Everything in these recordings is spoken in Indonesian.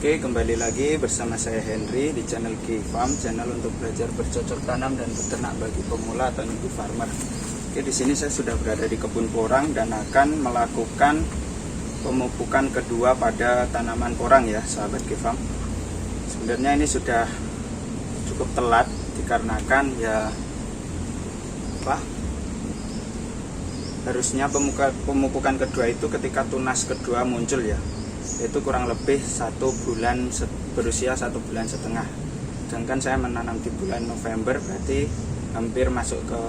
Oke, kembali lagi bersama saya Henry di channel K-Farm, channel untuk belajar bercocok tanam dan beternak bagi pemula atau newbie farmer. Oke, di sini saya sudah berada di kebun porang dan akan melakukan pemupukan kedua pada tanaman porang ya, sahabat K-Farm. Sebenarnya ini sudah cukup telat dikarenakan harusnya pemupukan kedua itu ketika tunas kedua muncul ya, yaitu kurang lebih berusia 1,5 bulan. Sedangkan saya menanam di bulan November, berarti hampir masuk ke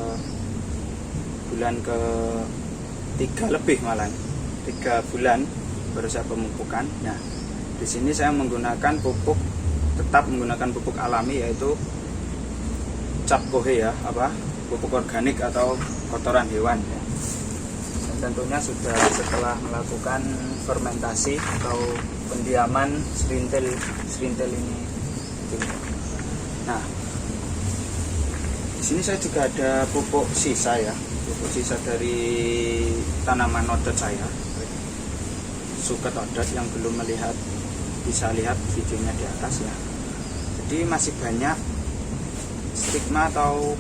bulan ke-3 lebih, malah 3 bulan baru saya pemupukan. Nah, di sini saya tetap menggunakan pupuk alami, yaitu cap kohe ya, pupuk organik atau kotoran hewan ya. Tentunya sudah setelah melakukan fermentasi atau pendiaman serintil ini. Nah, di sini saya juga ada pupuk sisa dari tanaman odot saya, suket odot, yang belum bisa lihat videonya di atas ya. Jadi masih banyak stigma atau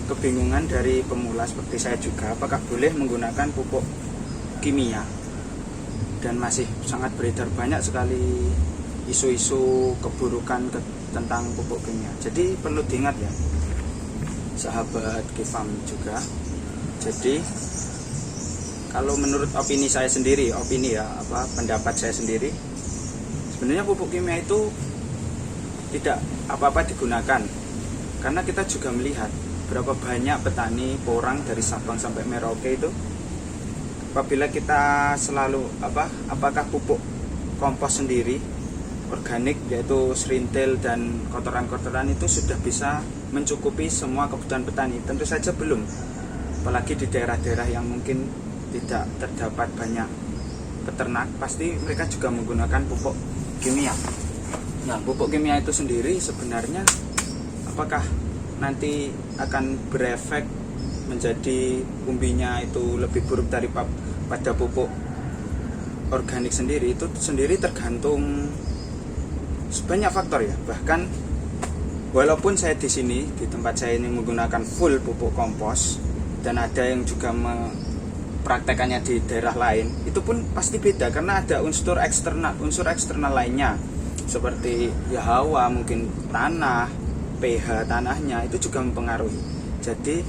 kebingungan dari pemula seperti saya juga, apakah boleh menggunakan pupuk kimia, dan masih sangat beredar banyak sekali isu-isu keburukan tentang pupuk kimia. Jadi perlu diingat ya, sahabat K-Farm juga. Jadi kalau menurut opini saya sendiri, pendapat saya sendiri, sebenarnya pupuk kimia itu tidak apa-apa digunakan, karena kita juga melihat berapa banyak petani porang dari Sabang sampai Merauke itu, apabila kita selalu apakah pupuk kompos sendiri organik, yaitu serintil dan kotoran-kotoran, itu sudah bisa mencukupi semua kebutuhan petani? Tentu saja belum, apalagi di daerah-daerah yang mungkin tidak terdapat banyak peternak, pasti mereka juga menggunakan pupuk kimia. Nah, pupuk kimia itu sendiri sebenarnya apakah nanti akan berefek menjadi umbinya itu lebih buruk daripada pupuk organik sendiri? Itu sendiri tergantung banyak faktor ya. Bahkan walaupun saya di sini, di tempat saya ini menggunakan full pupuk kompos, dan ada yang juga mempraktekannya di daerah lain, itu pun pasti beda karena ada unsur eksternal lainnya, seperti ya hawa, mungkin tanah, pH tanahnya, itu juga mempengaruhi. Jadi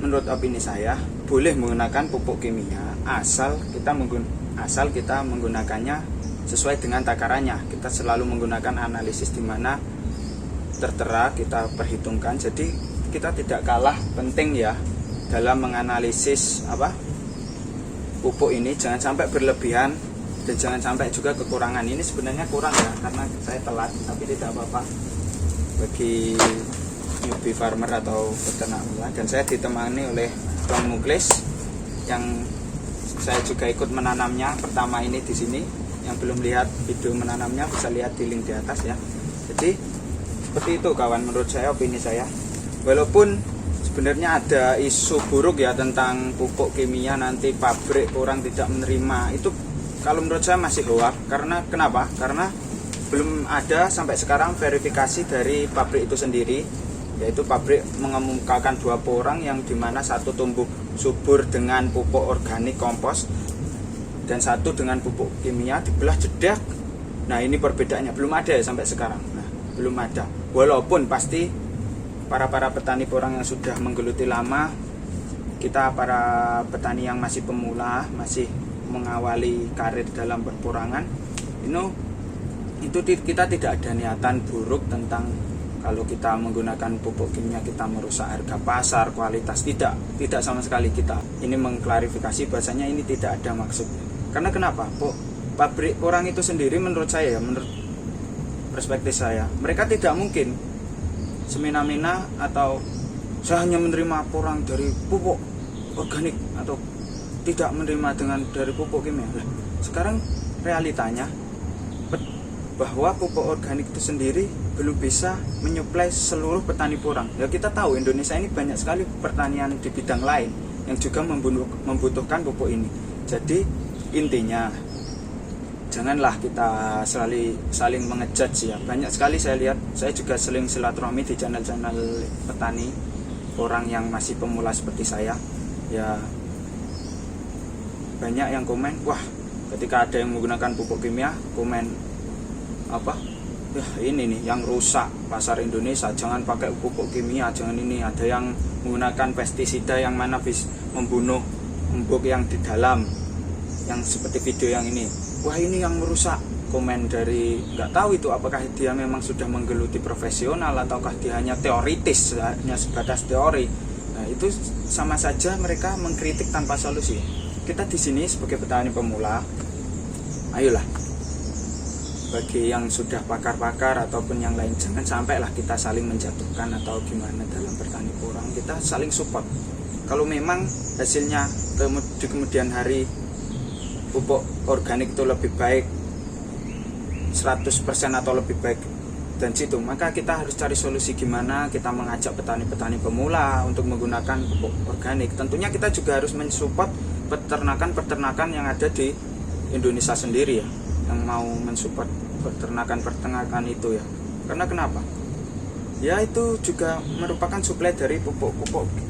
menurut opini saya, boleh menggunakan pupuk kimia asal kita menggunakannya sesuai dengan takarannya. Kita selalu menggunakan analisis di mana tertera, kita perhitungkan. Jadi kita tidak kalah penting ya dalam menganalisis pupuk ini. Jangan sampai berlebihan dan jangan sampai juga kekurangan. Ini sebenarnya kurang ya, karena saya telat, tapi tidak apa-apa bagi newbie farmer atau peternak mula. Dan saya ditemani oleh Bang Muklis yang saya juga ikut menanamnya pertama ini di sini. Yang belum lihat video menanamnya bisa lihat di link di atas ya. Jadi seperti itu kawan, menurut saya, opini saya. Walaupun sebenarnya ada isu buruk ya tentang pupuk kimia, nanti pabrik orang tidak menerima, itu kalau menurut saya masih hoak. Karena kenapa? Karena belum ada sampai sekarang verifikasi dari pabrik itu sendiri, yaitu pabrik mengemukakan 2 porang yang dimana satu tumbuh subur dengan pupuk organik kompos dan satu dengan pupuk kimia, dibelah jedak. Nah, ini perbedaannya belum ada ya sampai sekarang. Nah, belum ada. Walaupun pasti para petani porang yang sudah menggeluti lama, kita para petani yang masih pemula, masih mengawali karir dalam perporangan, itu kita tidak ada niatan buruk tentang kalau kita menggunakan pupuk kimia kita merusak harga pasar, kualitas. Tidak sama sekali. Kita ini mengklarifikasi bahasanya ini tidak ada maksud. Karena kenapa? Pabrik porang itu sendiri, menurut saya ya, menurut perspektif saya, mereka tidak mungkin semena-mena atau saya hanya menerima porang dari pupuk organik atau tidak menerima dari pupuk kimia. Sekarang realitanya bahwa pupuk organik itu sendiri belum bisa menyuplai seluruh petani porang. Ya, kita tahu Indonesia ini banyak sekali pertanian di bidang lain yang juga membutuhkan pupuk ini. Jadi intinya janganlah kita saling mengejudge ya. Banyak sekali saya lihat, saya juga sering silaturahmi di channel-channel petani, orang yang masih pemula seperti saya ya, banyak yang komen, wah ketika ada yang menggunakan pupuk kimia, komen apa, ya ini nih yang rusak pasar Indonesia, jangan pakai pupuk kimia, jangan ini. Ada yang menggunakan pestisida yang mana bisa membunuh embuk yang di dalam, yang seperti video yang ini, wah ini yang merusak. Komen dari nggak tahu itu apakah dia memang sudah menggeluti profesional ataukah dia hanya teoritis, hanya sebatas teori. Nah itu sama saja mereka mengkritik tanpa solusi. Kita di sini sebagai petani pemula, ayolah, bagi yang sudah pakar-pakar ataupun yang lain, jangan sampailah kita saling menjatuhkan atau gimana dalam bertani porang. Kita saling support. Kalau memang hasilnya di kemudian hari pupuk organik itu lebih baik 100% atau lebih baik dan situ, maka kita harus cari solusi gimana kita mengajak petani-petani pemula untuk menggunakan pupuk organik. Tentunya kita juga harus mensupport peternakan-peternakan yang ada di Indonesia sendiri ya, yang mau mensupport peternakan itu ya. Karena kenapa? Ya itu juga merupakan suplai dari pupuk-pupuk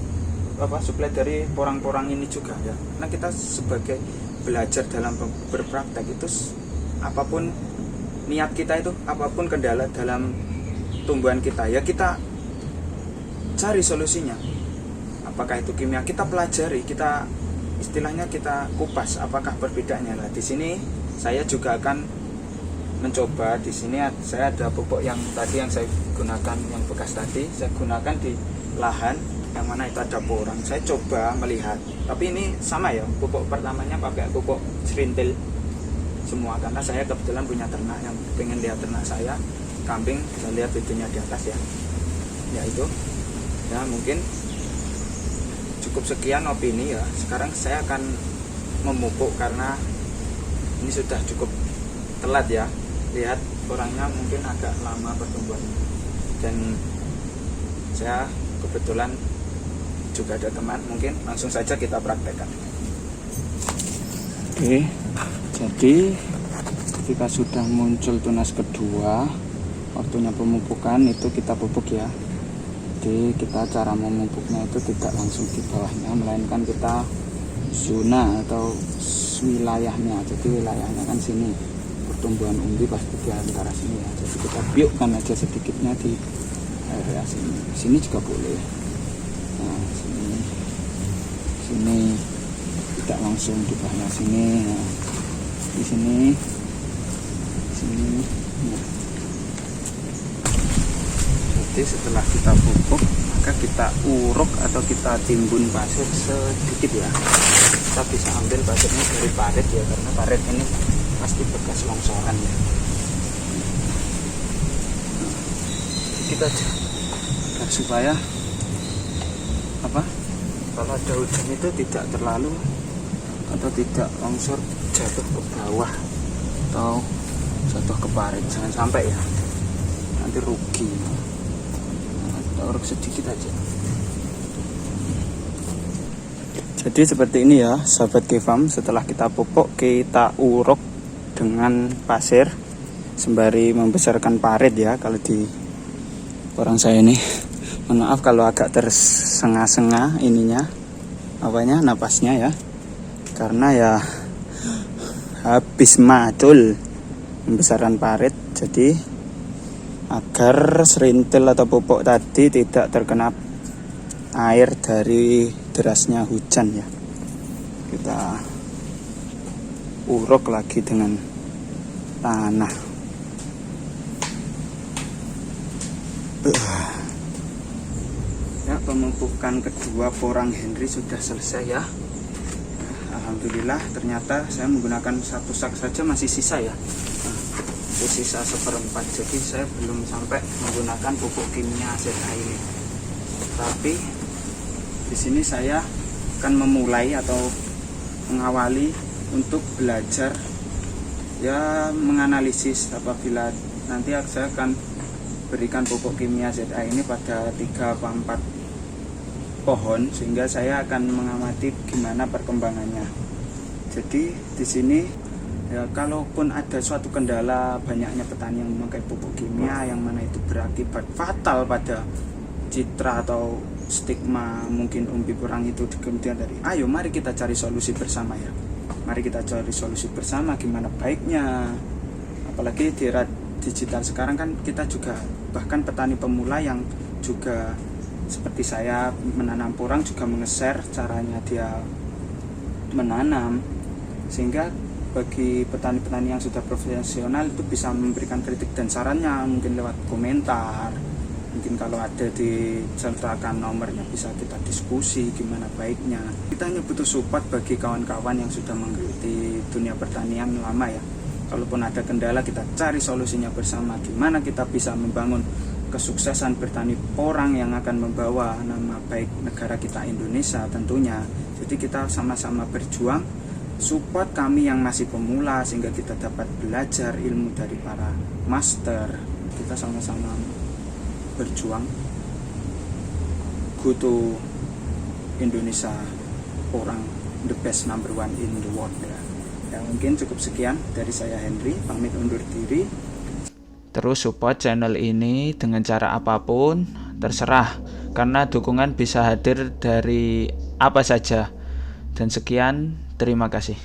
suplai dari porang-porang ini juga ya. Karena kita sebagai belajar dalam berpraktek itu, apapun niat kita itu, apapun kendala dalam tumbuhan kita ya, kita cari solusinya. Apakah itu kimia, kita pelajari, kita istilahnya kita kupas apakah perbedaannya. Nah di sini saya juga akan mencoba. Di sini saya ada pupuk yang tadi yang saya gunakan, yang bekas tadi saya gunakan di lahan yang mana itu ada porang. Saya coba melihat, tapi ini sama ya, pupuk pertamanya pakai pupuk serintil semua, karena saya kebetulan punya ternak yang pengen lihat ternak saya, kambing, bisa lihat videonya di atas ya. Ya itu ya, mungkin cukup sekian opini ya. Sekarang saya akan memupuk karena ini sudah cukup telat ya. Lihat orangnya mungkin agak lama pertumbuhannya, dan saya kebetulan juga ada teman, mungkin langsung saja kita praktekkan. Oke, jadi ketika sudah muncul tunas kedua, waktunya pemupukan itu kita pupuk ya. Jadi kita cara memupuknya itu tidak langsung di bawahnya, melainkan kita zona atau wilayahnya. Jadi wilayahnya kan sini, pertumbuhan umbi pasti di antara sini ya. Jadi kita biukkan aja sedikitnya di area sini. Sini juga boleh. Nah, sini tidak langsung di bawahnya sini. Nah, di sini. Nah. Jadi setelah kita pupuk, maka kita uruk atau kita timbun pasir sedikit ya. Kita bisa ambil pasirnya dari parit ya, karena parit ini pasti bekas longsoran ya. Kita agar supaya kalau ada hujan itu tidak terlalu atau tidak longsor jatuh ke bawah atau jatuh ke parit, jangan sampai ya, nanti rugi. Kita uruk sedikit aja. Jadi seperti ini ya sahabat Kifam, setelah kita pupuk kita uruk dengan pasir sembari membesarkan parit ya. Kalau di orang saya ini, mohon maaf kalau agak tersengah-sengah ininya napasnya ya, karena ya habis macul pembesaran parit. Jadi agar serintil atau pupuk tadi tidak terkena air dari derasnya hujan ya, kita uruk lagi dengan tanah. Ya, pemupukan kedua porang Henry sudah selesai ya. Alhamdulillah, ternyata saya menggunakan satu sak saja masih sisa ya. Sisa 1/4, jadi saya belum sampai menggunakan pupuk kimia ZA ini. Tapi di sini saya akan memulai atau mengawali untuk belajar ya, menganalisis apabila nanti saya akan berikan pupuk kimia ZA ini pada 3 atau 4 pohon, sehingga saya akan mengamati gimana perkembangannya. Jadi di sini ya, kalaupun ada suatu kendala banyaknya petani yang memakai pupuk kimia yang mana itu berakibat fatal pada citra atau stigma mungkin umbi porang itu di kemudian hari, ayo mari kita cari solusi bersama ya. Mari kita cari solusi bersama gimana baiknya. Apalagi di era digital sekarang kan kita juga bahkan petani pemula yang juga seperti saya menanam porang juga nge-share caranya dia menanam, sehingga bagi petani-petani yang sudah profesional itu bisa memberikan kritik dan sarannya mungkin lewat komentar. Mungkin kalau ada disertakan nomornya bisa kita diskusi gimana baiknya. Kita hanya butuh support bagi kawan-kawan yang sudah menggeluti dunia pertanian lama ya. Kalaupun ada kendala kita cari solusinya bersama. Gimana kita bisa membangun kesuksesan bertani porang yang akan membawa nama baik negara kita Indonesia tentunya. Jadi kita sama-sama berjuang, support kami yang masih pemula sehingga kita dapat belajar ilmu dari para master. Kita sama-sama berjuang go to Indonesia porang the best number one in the world ya. Ya mungkin cukup sekian dari saya Henry, pamit undur diri. Terus support channel ini dengan cara apapun terserah, karena dukungan bisa hadir dari apa saja. Dan sekian, terima kasih.